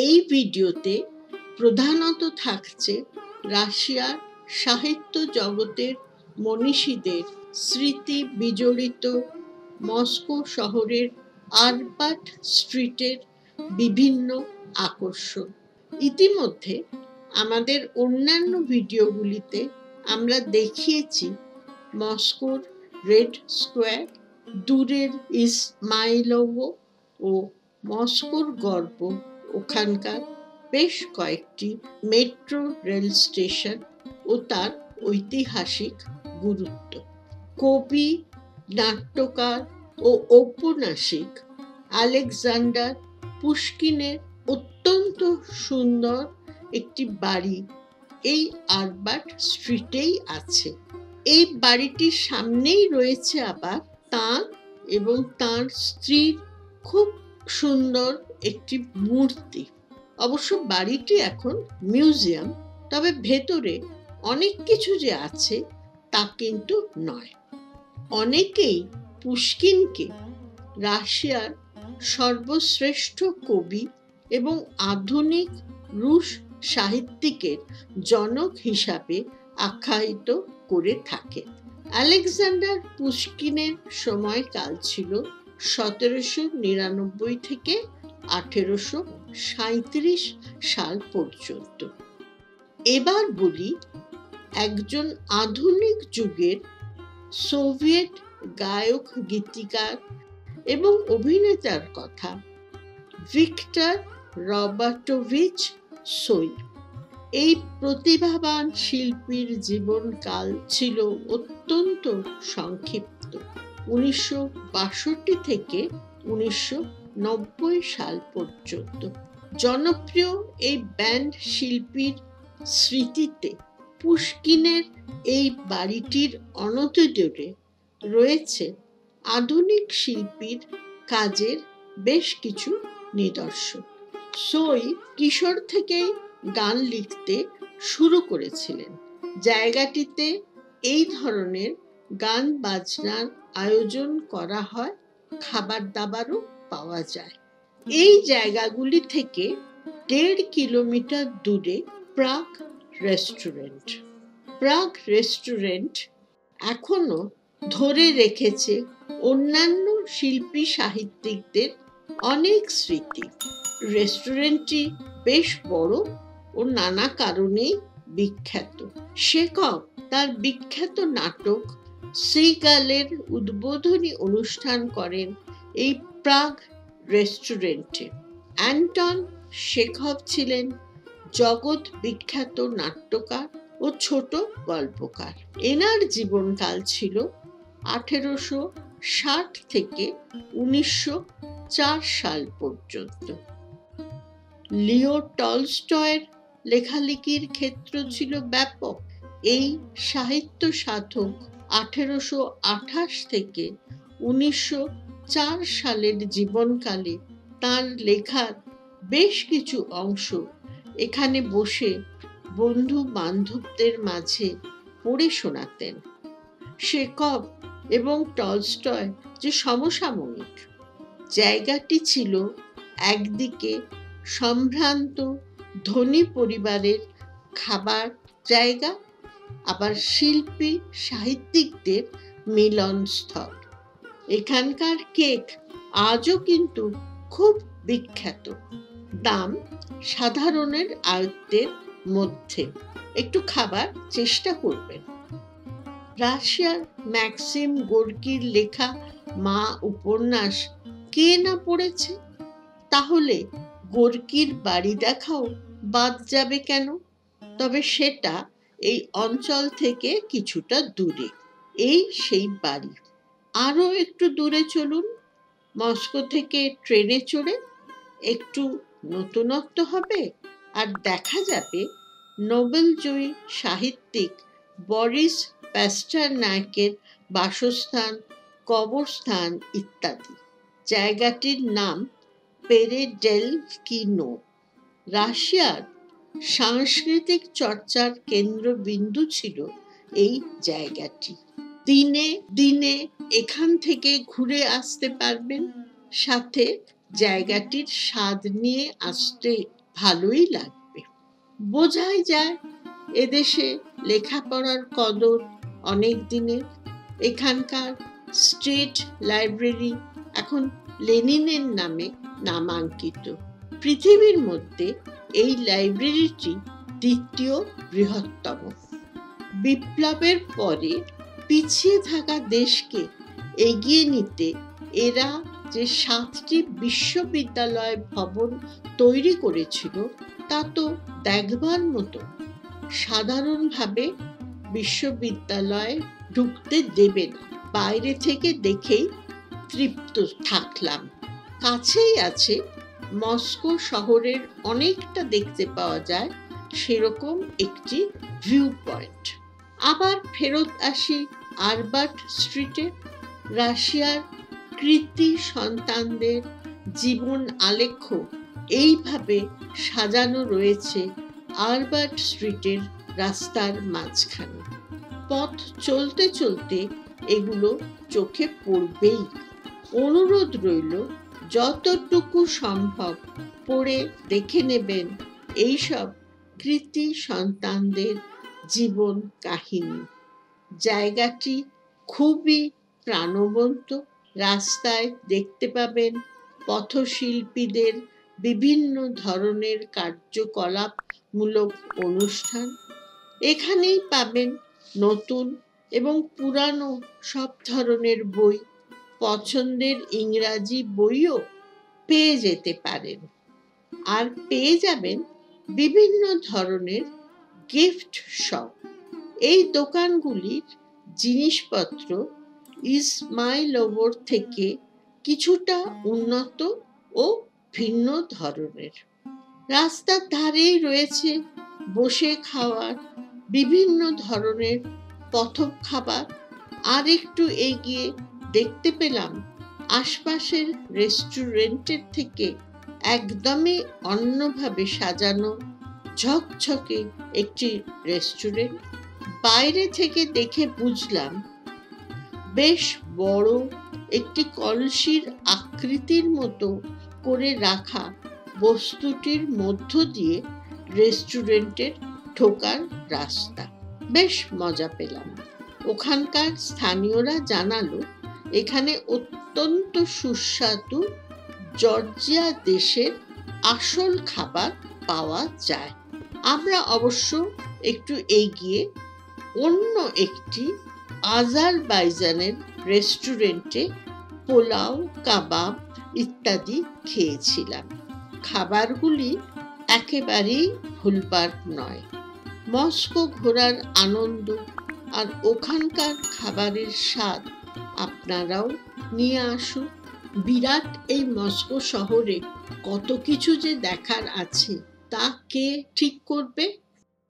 এই ভিডিওতে প্রধানত থাকছে রাশিয়ার সাহিত্য জগতের মনীষীদের স্মৃতি বিজড়িত মস্কো শহরের আরবাট স্ট্রিটের বিভিন্ন আকর্ষণ। ইতিমধ্যে আমাদের অন্যান্য ভিডিওগুলিতে আমরা দেখিয়েছি মস্কোর রেড স্কোয়ার, দূরের ইসমাইলোভো ও মস্কোর গর্ব, ওখানকার বেশ কয়েকটি মেট্রো রেল স্টেশন ও তার ঐতিহাসিক গুরুত্ব। কবি, নাট্যকার ও ঔপন্যাসিক আলেকজান্ডার পুশকিনের অত্যন্ত সুন্দর একটি বাড়ি এই আরবাট স্ট্রিটেই আছে। এই বাড়িটির সামনেই রয়েছে আবার তাঁর এবং তাঁর স্ত্রীর খুব সুন্দর একটি মূর্তি। অবশ্য বাড়িটি এখন মিউজিয়াম, তবে ভেতরে অনেক কিছু যে আছে তা কিন্তু নয়। অনেকেই পুশকিনকে রাশিয়ার সর্বশ্রেষ্ঠ কবি এবং আধুনিক রুশ সাহিত্যিকের জনক হিসাবে আখ্যায়িত করে থাকে। আলেকজান্ডার পুশকিনের সময়কাল ছিল 1799 থেকে 1837 সাল পর্যন্ত। এবার বলি একজন আধুনিক যুগের সোভিয়েত গায়ক, গীতিকার এবং অভিনেতার কথা, ভিক্টর রবার্টোভিচ সোই। এই প্রতিভাবান শিল্পীর জীবনকাল ছিল অত্যন্ত সংক্ষিপ্ত। 1962 থেকে 1990 সাল পর্যন্ত জনপ্রিয় এই ব্যান্ড শিল্পীর স্মৃতিতে পুশকিনের এই বাড়িটির অনতিদূরে রয়েছে আধুনিক শিল্পীর কাজের বেশ কিছু নিদর্শন। সোই কিশোর থেকেই গান লিখতে শুরু করেছিলেন। জায়গাটিতে এই ধরনের গান বাজনার আয়োজন করা হয়, খাবার দাবারও পাওয়া যায়। এই জায়গাগুলি থেকে 1.5 কিলোমিটার দূরে প্রাগ রেস্টুরেন্ট। প্রাগ রেস্টুরেন্ট এখনো ধরে রেখেছে অন্যান্য শিল্পী সাহিত্যিকদের অনেক স্মৃতি। রেস্টুরেন্টটি বেশ বড় ও নানা কারণেই বিখ্যাত। চেখভ তার বিখ্যাত নাটক সিগালের উদ্বোধনী অনুষ্ঠান করেন এই প্রাগ রেস্টুরেন্টে। অ্যান্টন চেখভ ছিলেন জগৎ বিখ্যাত নাট্যকার ও ছোট গল্পকার। এনার জীবনকাল ছিল 1860 থেকে 1904 সাল পর্যন্ত। লিও টলস্টয়ের লেখালেখির ক্ষেত্র ছিল ব্যাপক। এই সাহিত্য সাধক 1828 থেকে 1904 সালের জীবনকালে তার লেখার বেশ কিছু অংশ এখানে বসে বন্ধু বান্ধবদের মাঝে পড়ে শোনাতেন। চেখভ এবং টলস্টয় যে সমসাময়িক। জায়গাটি ছিল একদিকে সম্ভ্রান্ত ধনী পরিবারের খাবার জায়গা, আবার শিল্পী সাহিত্যিকদের মিলনস্থল। এখানকার কেক আজও কিন্তু খুব বিখ্যাত। দাম সাধারণের আয়ত্তের মধ্যে। একটু খাবার চেষ্টা করবেন। রাশিয়ার ম্যাক্সিম গোর্কির লেখা মা উপন্যাস কে না পড়েছে? তাহলে গোর্কির বাড়ি দেখাও বাদ যাবে কেন? তবে সেটা এই অঞ্চল থেকে কিছুটা দূরে। এই সেই বাড়ি। আরো একটু দূরে চলুন, মস্কো থেকে ট্রেনে চড়ে একটু নতুনত্ব হবে আর দেখা যাবে নোবেলজয়ী সাহিত্যিক বরিস প্যাস্টারনাকের বাসস্থান, কবরস্থান ইত্যাদি। জায়গাটির নাম পেরেডেলকিনো। রাশিয়ার সাংস্কৃতিক চর্চার কেন্দ্রবিন্দু ছিল এই জায়গাটি। দিনে দিনে এখান থেকে ঘুরে আসতে পারবেন, সাথে জায়গাটির স্বাদ নিয়ে আসতে ভালোই লাগবে। বোঝাই যায় এদেশে লেখাপড়ার কদর অনেক দিনের। এখানকার স্টেট লাইব্রেরি এখন লেনিনের নামে নামাঙ্কিত। পৃথিবীর মধ্যে এই লাইব্রেরিটি দ্বিতীয় বৃহত্তম। বিপ্লবের পরে পিছিয়ে থাকা দেশকে এগিয়ে নিতে এরা যে 7টি বিশ্ববিদ্যালয় ভবন তৈরি করেছিল তা তো দেখবার মতো। সাধারণভাবে বিশ্ববিদ্যালয়ে ঢুকতে দেবে না, বাইরে থেকে দেখেই তৃপ্ত থাকলাম। কাছেই আছে মস্কো শহরের অনেকটা দেখতে পাওয়া যায় সেরকম একটি ভিউ পয়েন্ট। আবার ফেরত আসি আরবার্ট স্ট্রিটে। রাশিয়ার কৃতি সন্তানদের জীবন আলেখ্য এইভাবে সাজানো রয়েছে আরবার্ট স্ট্রিটের রাস্তার মাঝখানে। পথ চলতে চলতে এগুলো চোখে পড়বেই। অনুরোধ রইল যতটুকু সম্ভব পড়ে দেখে নেবেন এইসব কৃতি সন্তানদের জীবন কাহিনী। জায়গাটি খুবই প্রাণবন্ত। রাস্তায় দেখতে পাবেন পথশিল্পীদের বিভিন্ন ধরনের কার্যকলাপমূলক অনুষ্ঠান। এখানেই পাবেন নতুন এবং পুরানো সব ধরনের বই। পছন্দের ইংরাজি বইও পেয়ে যেতে পারেন। আর পেয়ে যাবেন বিভিন্ন ধরনের গিফট শপ। এই দোকানগুলির জিনিসপত্র ইসমাইলোভর থেকে কিছুটা উন্নত ও ভিন্ন ধরনের। রাস্তার ধারেই রয়েছে বসে খাওয়ার বিভিন্ন ধরনের পথক খাবার। আর একটু এগিয়ে দেখতে পেলাম আশপাশের রেস্টুরেন্টের থেকে একদমই অন্যভাবে সাজানো ঝকঝকে একটি রেস্টুরেন্ট। বাইরে থেকে দেখে বুঝলাম বেশ বড় একটি কলসির আকৃতির মতো করে রাখা বস্তুটির মধ্য দিয়ে রেস্টুরেন্টের ঢোকার রাস্তা। বেশ মজা পেলাম। ওখানকার স্থানীয়রা জানালো এখানে অত্যন্ত সুস্বাদু জর্জিয়া দেশের আসল খাবার পাওয়া যায়। আমরা অবশ্য একটু এগিয়ে অন্য একটি আজারবাইজানের রেস্টুরেন্টে পোলাও, কাবাব ইত্যাদি খেয়েছিলাম। খাবারগুলি একেবারেই ভুলবার নয়। মস্কো ঘোরার আনন্দ আর ওখানকার খাবারের স্বাদ আপনারাও নিয়ে আসুন। বিরাট এই মস্কো শহরে কত কিছু যে দেখার আছে তা কে ঠিক করবে?